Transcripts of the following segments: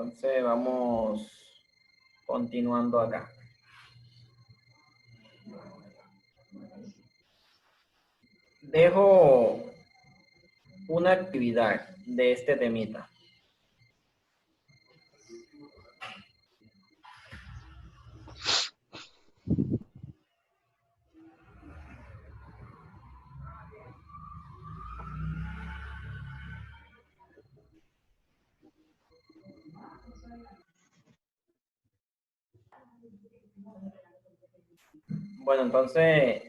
entonces vamos continuando acá. Dejo una actividad de este temita. Bueno, entonces,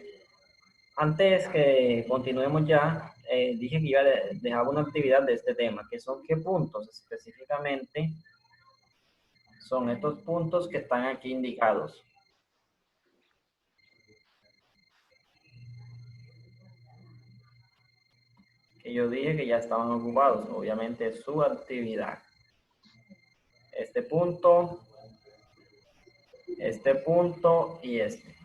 antes que continuemos ya, dije que iba a dejar una actividad de este tema, que son qué puntos específicamente son estos puntos que están aquí indicados. Que yo dije que ya estaban ocupados, obviamente su actividad. Este punto y este.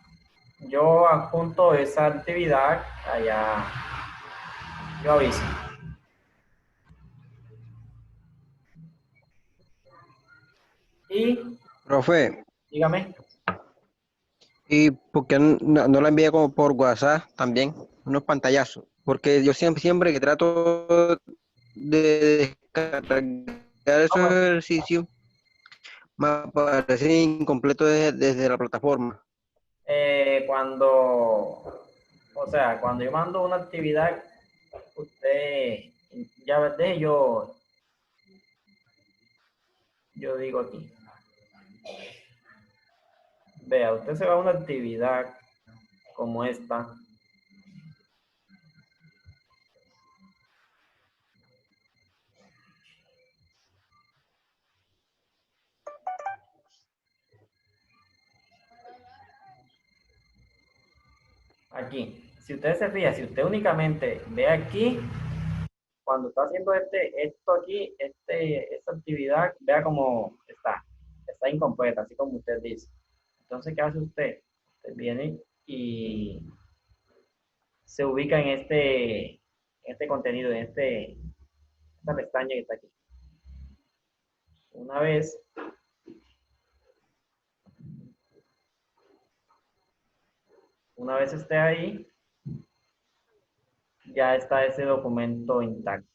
Yo adjunto esa actividad allá, yo aviso. Y Profe, dígame. ¿y por qué no la envía como por WhatsApp también? Unos pantallazos. Porque yo siempre que trato de descargar esos ejercicios, me aparece incompleto desde la plataforma. Cuando yo mando una actividad, usted, ya ves, yo digo aquí, vea, usted se va a una actividad como esta. Aquí, si usted se fija, si usted únicamente ve aquí, cuando está haciendo esto aquí, esta actividad, vea cómo está incompleta, así como usted dice. Entonces, ¿qué hace usted? Usted viene y se ubica en este contenido, esta pestaña que está aquí. Una vez esté ahí, ya está ese documento intacto.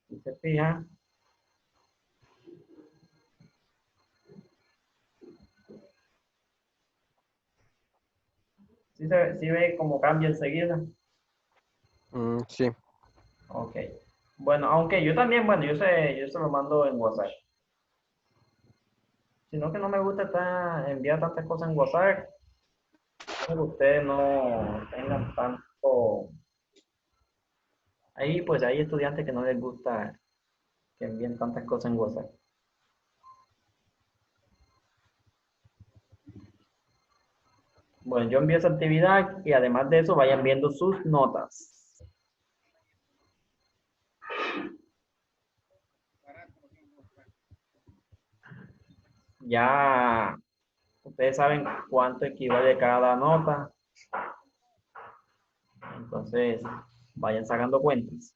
Si se fija, si ve cómo cambia enseguida. Sí. Ok. Bueno, aunque yo también, bueno, yo se lo mando en WhatsApp. Sino que no me gusta enviar tantas cosas en WhatsApp, que ustedes no tengan tanto. Ahí, pues, hay estudiantes que no les gusta que envíen tantas cosas en WhatsApp. Bueno, yo envío esa actividad y además de eso vayan viendo sus notas. Ya ustedes saben cuánto equivale cada nota. Entonces, vayan sacando cuentas.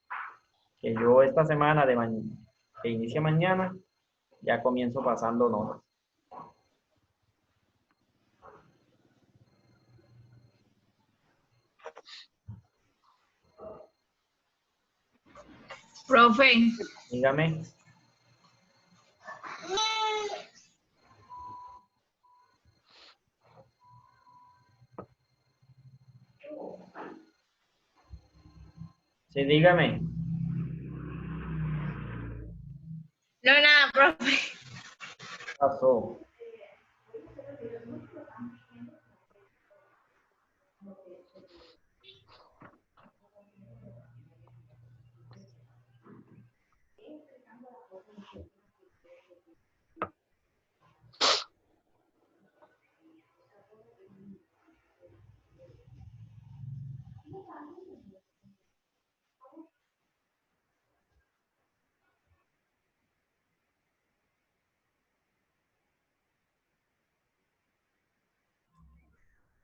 Que yo esta semana que inicia mañana, ya comienzo pasando notas. Profe, Dígame. Sí, dígame. no nada, profe. ¿Qué pasó?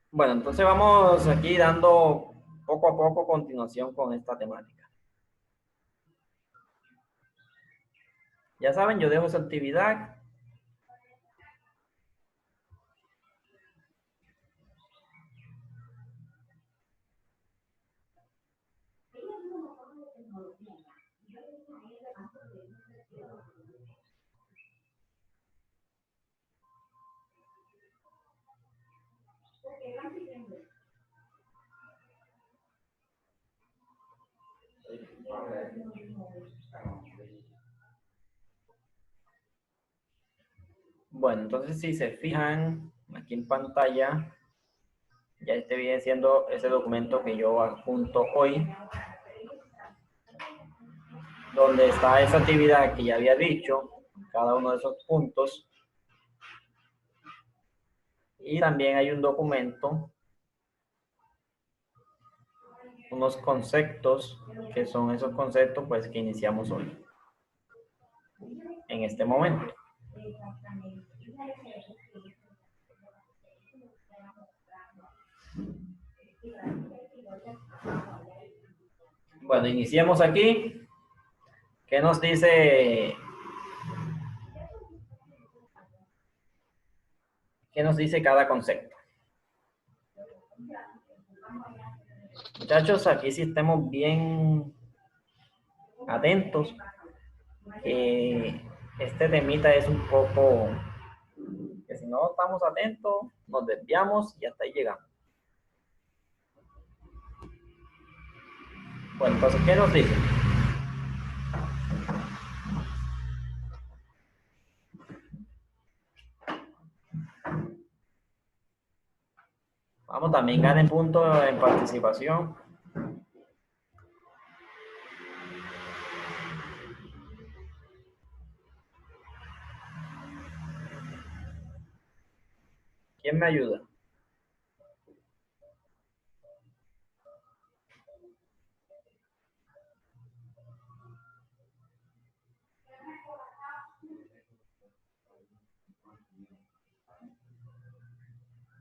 Bueno, entonces vamos aquí dando poco a poco continuación con esta temática. Ya saben, yo dejo esa actividad Bueno, entonces si se fijan aquí en pantalla, ya este viene siendo ese documento que yo adjunto hoy, donde está esa actividad que ya había dicho, cada uno de esos puntos. Y también hay un documento, unos conceptos, que son esos conceptos pues que iniciamos hoy, en este momento. Bueno, iniciemos aquí. ¿Qué nos dice? ¿Qué nos dice cada concepto? Muchachos, aquí sí estemos bien atentos. Este temita es un poco que si no estamos atentos, nos desviamos y hasta ahí llegamos. Bueno, entonces, ¿qué nos dice? Vamos, también ganen puntos en participación. ¿Quién me ayuda?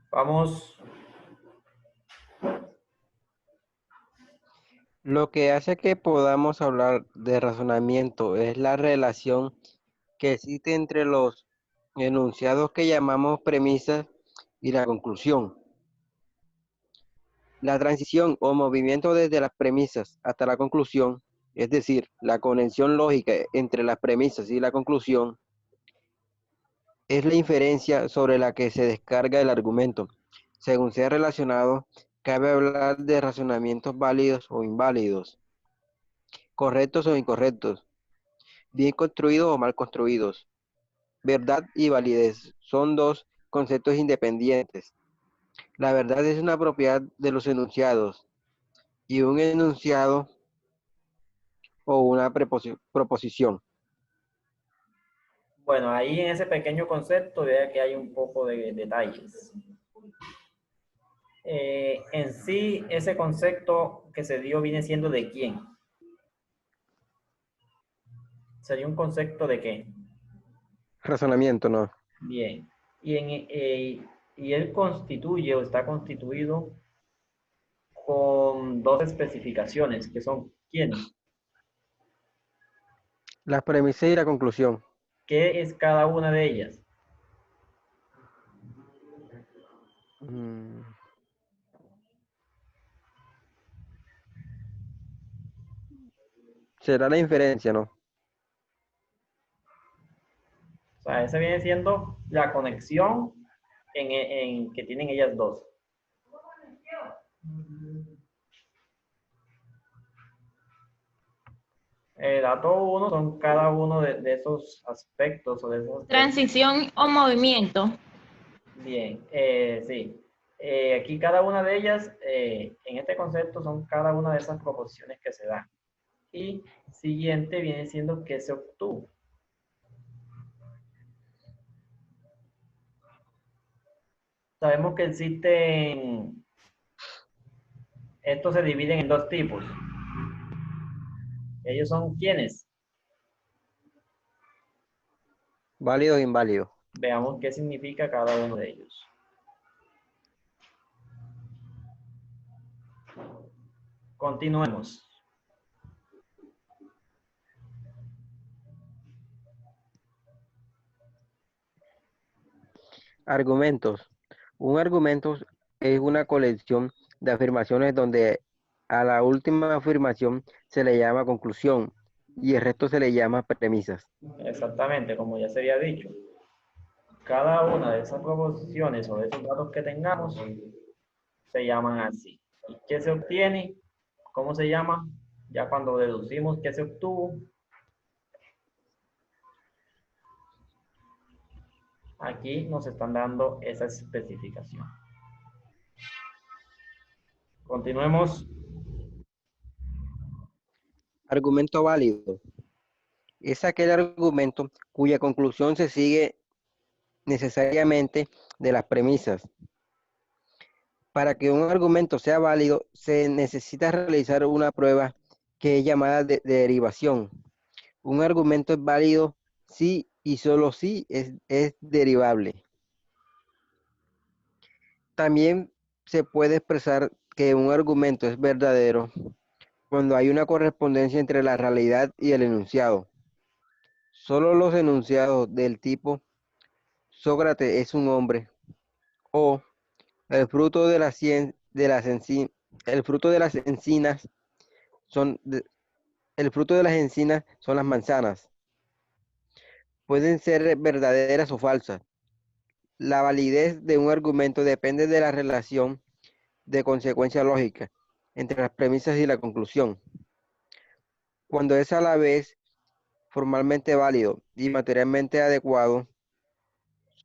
Vamos. Lo que hace que podamos hablar de razonamiento es la relación que existe entre los enunciados que llamamos premisas y la conclusión. La transición o movimiento desde las premisas hasta la conclusión, es decir, la conexión lógica entre las premisas y la conclusión, es la inferencia sobre la que se descarga el argumento. Según sea relacionado, cabe hablar de razonamientos válidos o inválidos, correctos o incorrectos, bien construidos o mal construidos. Verdad y validez son dos conceptos independientes. La verdad es una propiedad de los enunciados y un enunciado o una proposición. Bueno, ahí en ese pequeño concepto vea que hay un poco de detalles. En sí, ese concepto que se dio viene siendo ¿de quién? ¿Sería un concepto de qué? Razonamiento, no. Bien. Y él constituye o está constituido con dos especificaciones, que son ¿quiénes? Las premisas y la conclusión. ¿Qué es cada una de ellas? Mm, Será la inferencia, ¿no? O sea, esa viene siendo la conexión que tienen ellas dos. Dato 1 son cada uno de esos aspectos o de esos... Transición o movimiento. Bien, sí. Aquí cada una de ellas, en este concepto, son cada una de esas proposiciones que se dan. Y siguiente viene siendo que se obtuvo. Sabemos que existen, estos se dividen en dos tipos. Ellos son ¿quiénes? Válido o inválido. Veamos qué significa cada uno de ellos. Continuemos. Argumentos. Un argumento es una colección de afirmaciones donde A la última afirmación se le llama conclusión y el resto se le llama premisas. Exactamente, como ya se había dicho. Cada una de esas proposiciones o de esos datos que tengamos se llaman así. ¿Y qué se obtiene? ¿Cómo se llama? Ya cuando deducimos qué se obtuvo, aquí nos están dando esa especificación. Continuemos. Argumento válido. Es aquel argumento cuya conclusión se sigue necesariamente de las premisas. Para que un argumento sea válido, se necesita realizar una prueba que es llamada de derivación. Un argumento es válido si y solo si es derivable. También se puede expresar que un argumento es verdadero cuando hay una correspondencia entre la realidad y el enunciado. Solo los enunciados del tipo Sócrates es un hombre o el fruto de el fruto de las encinas son el fruto de las encinas son las manzanas. Pueden ser verdaderas o falsas. La validez de un argumento depende de la relación de consecuencia lógica entre las premisas y la conclusión. Cuando es a la vez formalmente válido y materialmente adecuado,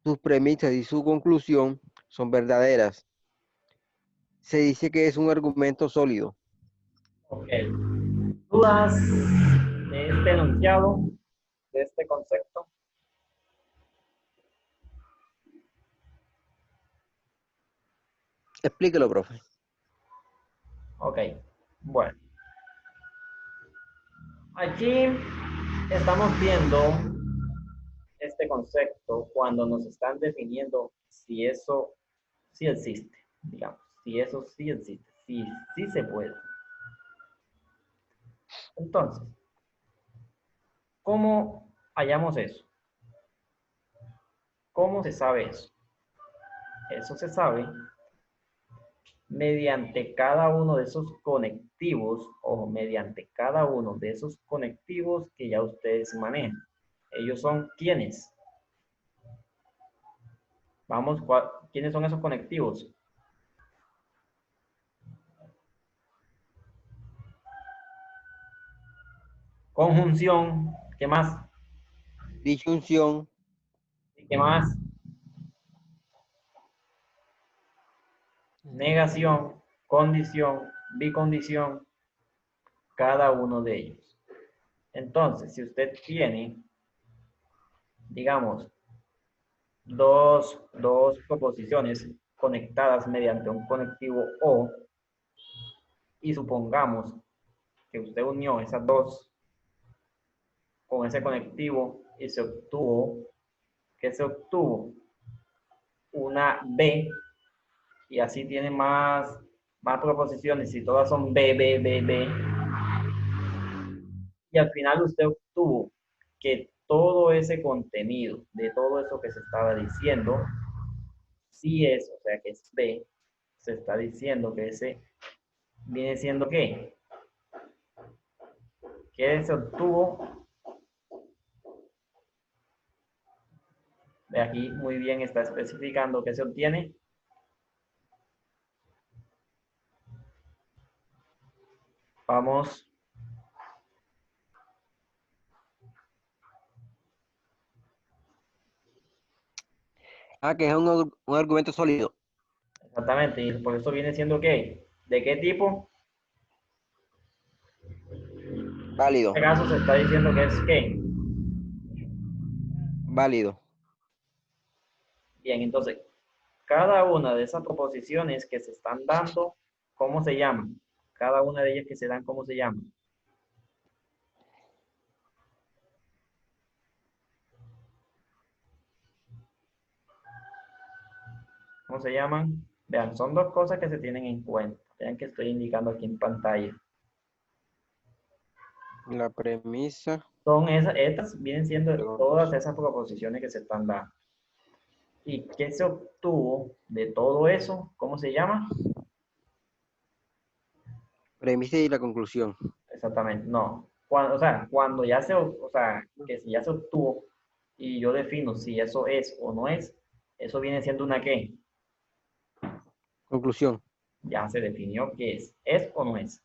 sus premisas y su conclusión son verdaderas. Se dice que es un argumento sólido. Ok. ¿Dudas de este enunciado, de este concepto? Explíquelo, profe. Ok. Bueno. Aquí estamos viendo este concepto cuando nos están definiendo si eso sí existe, digamos, si eso sí existe, si sí se puede. Entonces, ¿cómo hallamos eso? ¿Cómo se sabe eso? Eso se sabe mediante cada uno de esos conectivos o mediante cada uno de esos conectivos que ya ustedes manejan. Ellos son ¿quiénes? Vamos, ¿quiénes son esos conectivos? Conjunción, ¿qué más? Disyunción, ¿Qué más? Negación, condición, bicondición, cada uno de ellos. Entonces, si usted tiene, digamos, dos proposiciones conectadas mediante un conectivo O, y supongamos que usted unió esas dos con ese conectivo y se obtuvo, ¿qué se obtuvo? Una B, y así tiene más proposiciones, y todas son B, B, B, B, y al final usted obtuvo que todo ese contenido de todo eso que se estaba diciendo, sí es, o sea que es B, se está diciendo que ese viene siendo ¿qué? Que se obtuvo, de aquí muy bien está especificando que se obtiene. Vamos, que es un argumento sólido, exactamente, y por eso viene siendo ¿qué? ¿De qué tipo? En válido, este caso se está diciendo que es ¿qué? válido. Bien, entonces, cada una de esas proposiciones que se están dando, ¿cómo se llaman? Cada una de ellas que se dan, ¿cómo se llaman? ¿Cómo se llaman? Vean, son dos cosas que se tienen en cuenta. Vean que estoy indicando aquí en pantalla. La premisa, Son esas, estas vienen siendo todas esas proposiciones que se están dando. ¿Y qué se obtuvo de todo eso? ¿Cómo se llama? Premisa y la conclusión. Exactamente, no. Cuando, o sea, cuando ya o sea, que si ya se obtuvo y yo defino si eso es o no es, eso viene siendo una qué. Conclusión. Ya se definió qué es o no es.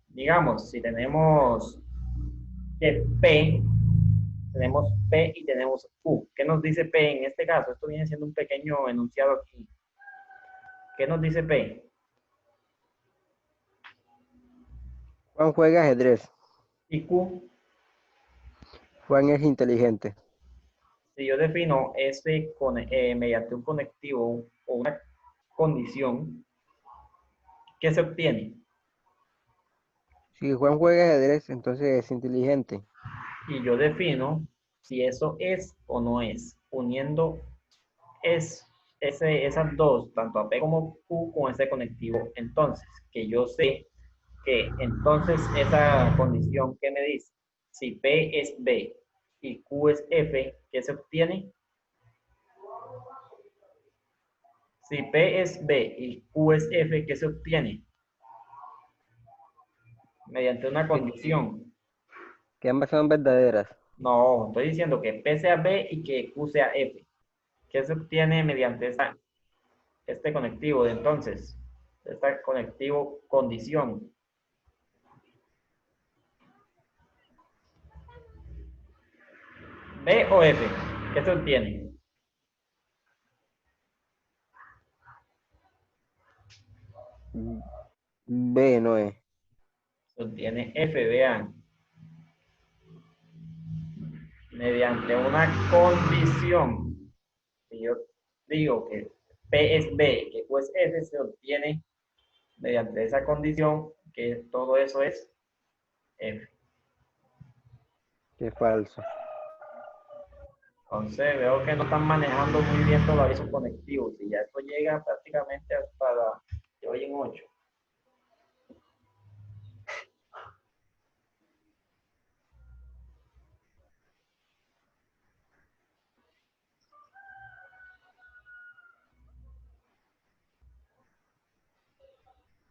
Digamos, si tenemos que tenemos P y tenemos Q. ¿Qué nos dice P en este caso? Esto viene siendo un pequeño enunciado aquí. ¿Qué nos dice P? Juan juega ajedrez. Y Q, Juan es inteligente. si yo defino S mediante un conectivo o una condición, ¿qué se obtiene? Si Juan juega ajedrez, entonces es inteligente. Y yo defino si eso es o no es, uniendo esas dos, tanto a P como Q, con ese conectivo. Entonces, que yo sé que entonces esa condición que me dice, si P es B y Q es F, ¿qué se obtiene? Si P es B y Q es F, ¿qué se obtiene? Mediante una Que, condición. que ambas son verdaderas. No, estoy diciendo que P sea B y que Q sea F. ¿Qué se obtiene mediante este conectivo de entonces? Este conectivo condición. ¿B o F? ¿Qué se obtiene? B no es. Se obtiene F, vean. Mediante una condición. Si yo digo que P es B, que Q es F, se obtiene mediante esa condición que todo eso es F. Que es falso. Entonces veo que no están manejando muy bien todavía esos conectivos y ya esto llega prácticamente hasta de hoy en 8.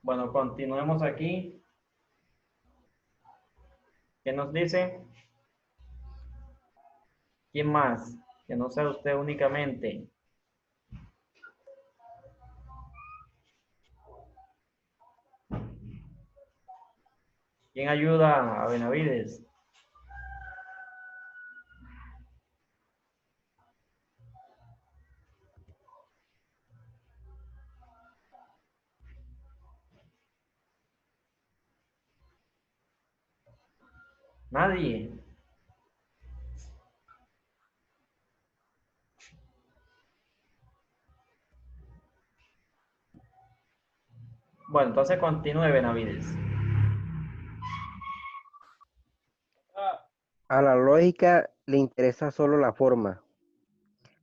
Bueno, continuemos aquí. ¿Qué nos dice? ¿Quién más? Que no sea usted únicamente. ¿Quién ayuda a Benavides? Nadie. Bueno, entonces continúe Benavides. A la lógica le interesa solo la forma,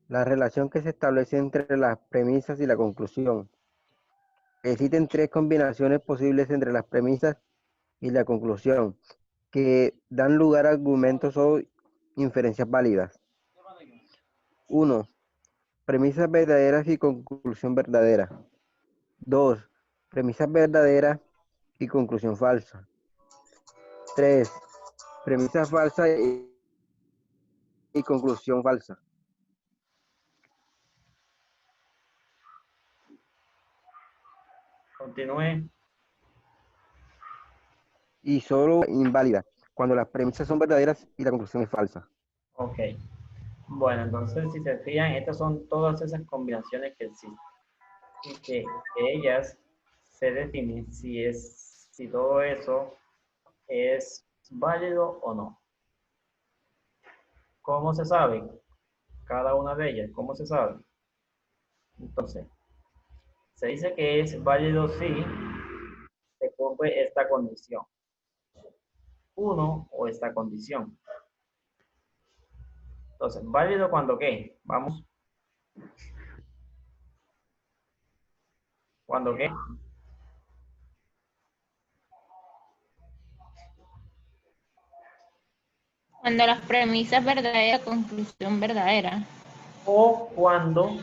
la relación que se establece entre las premisas y la conclusión. Existen tres combinaciones posibles entre las premisas y la conclusión, que dan lugar a argumentos o inferencias válidas. 1. Premisas verdaderas y conclusión verdadera. 2. Premisas verdaderas y conclusión falsa. 3. Premisa falsa y conclusión falsa. Continúe. Y solo inválida, cuando las premisas son verdaderas y la conclusión es falsa. Ok. Bueno, entonces si se fijan, estas son todas esas combinaciones que existen. Y que ellas se definen si todo eso es válido o no. ¿Cómo se sabe? Cada una de ellas, ¿cómo se sabe? Entonces, se dice que es válido si se cumple esta condición. Uno o esta condición. Entonces, válido cuando qué? Vamos. ¿Cuándo qué? Cuando las premisas verdaderas, conclusión verdadera. O cuando,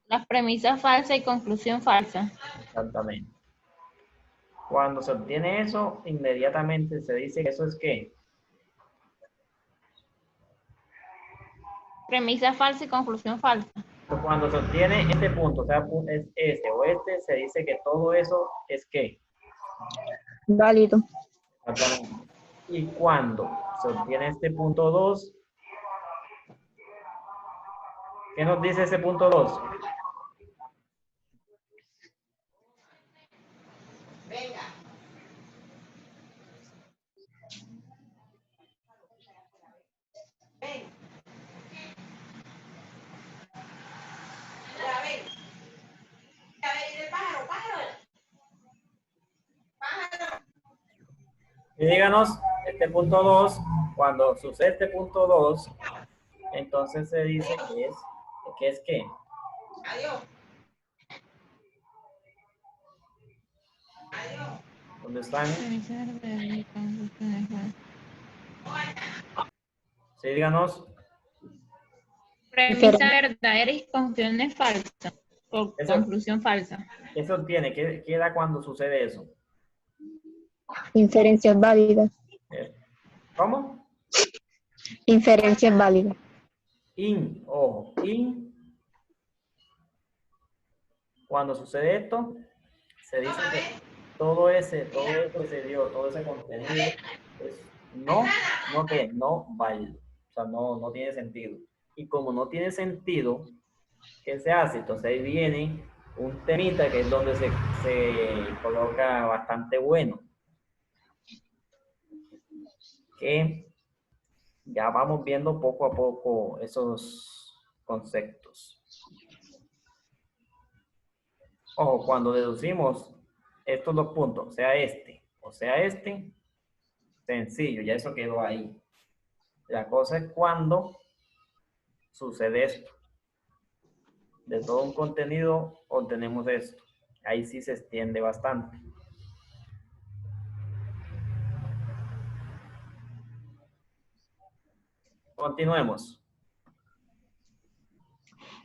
Las premisas falsas y conclusión falsa. exactamente. Cuando se obtiene eso, inmediatamente se dice que eso es ¿qué? Premisa falsa y conclusión falsa. Cuando se obtiene este punto, o sea, es este o este, se dice que todo eso es ¿qué? Válido. Exactamente. Y cuando se obtiene este punto 2, ¿qué nos dice ese punto 2? Y díganos, este punto 2, cuando sucede este punto 2, entonces se dice que es ¿qué? ¿Dónde están? Premisas verdaderas y conclusiones falsas. Sí, díganos. Premisa verdadera y conclusiones falsas. O Eso. conclusión falsa. ¿Qué se obtiene? ¿Qué da cuando sucede eso? Inferencias válidas. ¿Cómo? Inferencias válidas. Ojo, cuando sucede esto, se dice que todo eso que se dio, todo ese contenido, es no válido. O sea, no tiene sentido. Y como no tiene sentido, ¿qué se hace? Entonces ahí viene un temita que es donde se coloca bastante bueno. Que ya vamos viendo poco a poco esos conceptos. Ojo, cuando deducimos estos dos puntos, sea este o sea este, sencillo, ya eso quedó ahí. La cosa es cuando sucede esto. De todo un contenido obtenemos esto. Ahí sí se extiende bastante. Continuemos.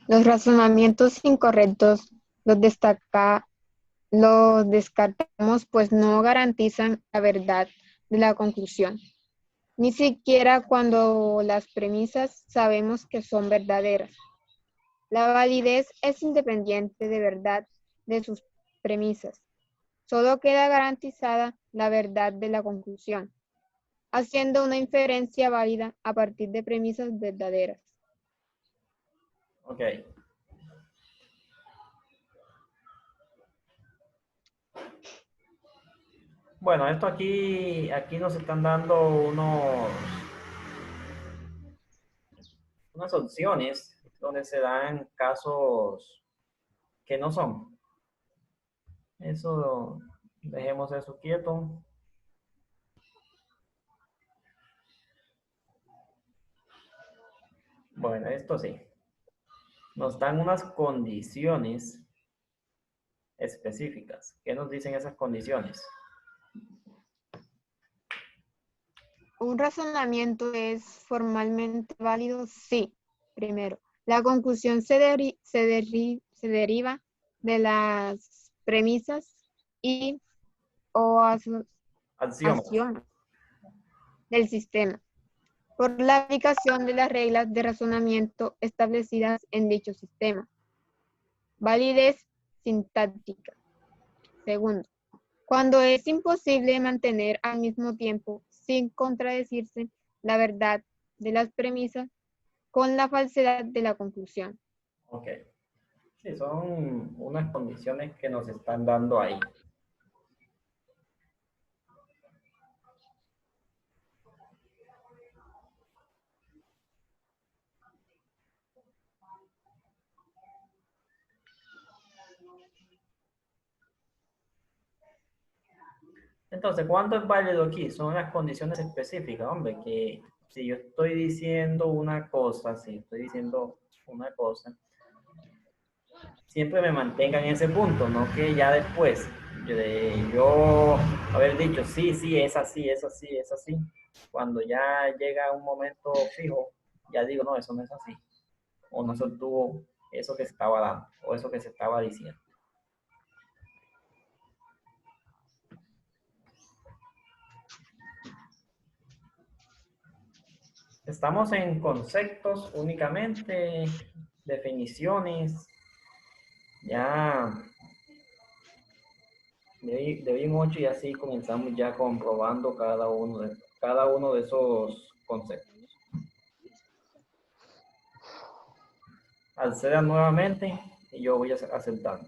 Los razonamientos incorrectos los descartamos, pues no garantizan la verdad de la conclusión, ni siquiera cuando las premisas sabemos que son verdaderas. La validez es independiente de verdad de sus premisas. Solo queda garantizada la verdad de la conclusión, haciendo una inferencia válida a partir de premisas verdaderas. Ok. Bueno, esto aquí nos están dando unas opciones donde se dan casos que no son. Eso, dejemos eso quieto. Bueno, esto sí. Nos dan unas condiciones específicas. ¿Qué nos dicen esas condiciones? ¿Un razonamiento es formalmente válido? Sí. Primero, la conclusión se deriva de las premisas y o Axiomas. acciones del sistema, por la aplicación de las reglas de razonamiento establecidas en dicho sistema. Validez sintáctica. Segundo, cuando es imposible mantener al mismo tiempo, sin contradecirse, la verdad de las premisas con la falsedad de la conclusión. Ok. Sí, son unas condiciones que nos están dando ahí. Entonces, ¿cuánto es válido aquí? Son las condiciones específicas, hombre, que si yo estoy diciendo una cosa, siempre me mantenga en ese punto, no que ya después de yo haber dicho, sí, sí, es así, es así, es así. Cuando ya llega un momento fijo, ya digo, no, eso no es así. O no se obtuvo eso que se estaba dando, o eso que se estaba diciendo. Estamos en conceptos únicamente, definiciones. Ya de hoy en 8 y así comenzamos ya comprobando cada uno de esos conceptos. Acceda nuevamente y yo voy a aceptar.